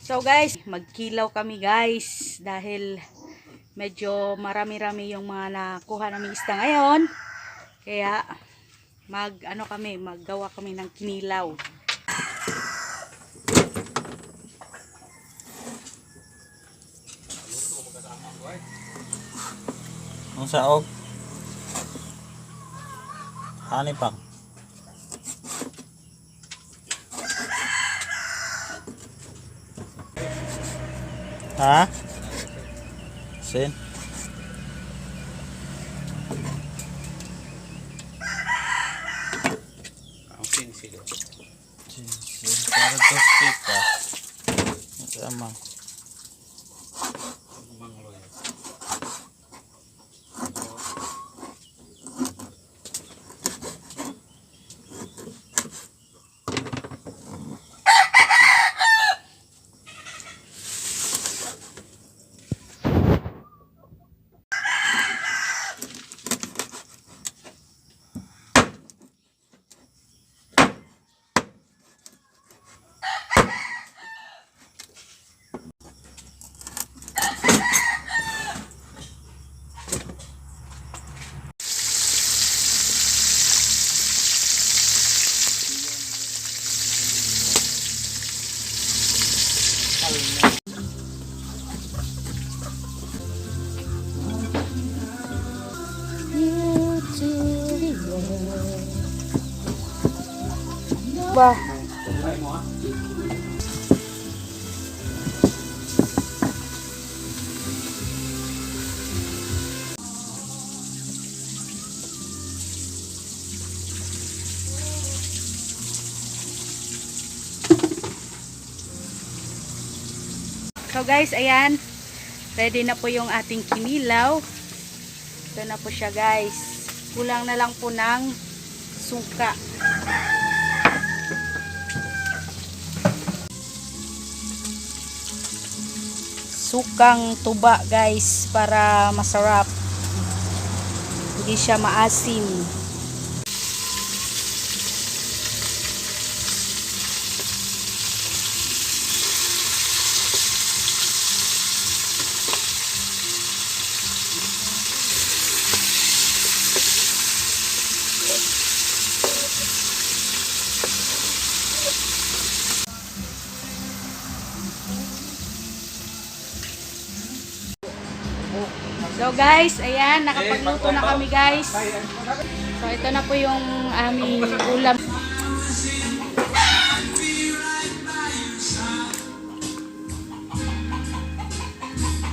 So guys, magkilaw kami guys dahil medyo marami-rami yung mga nakuha naming isda ngayon. Kaya maggawa kami ng kinilaw. Ang saog. Hani pang. Ha? Sin. Sin sila. Para to stick ka. Sama. Ba. So guys, ayan. Ready na po yung ating kinilaw. Ito na po siya guys. Kulang na lang po ng suka. Sukang tuba guys para masarap. Hindi siya maasim. So guys, ayan, nakapagluto na kami guys. So ito na po yung aming ulam.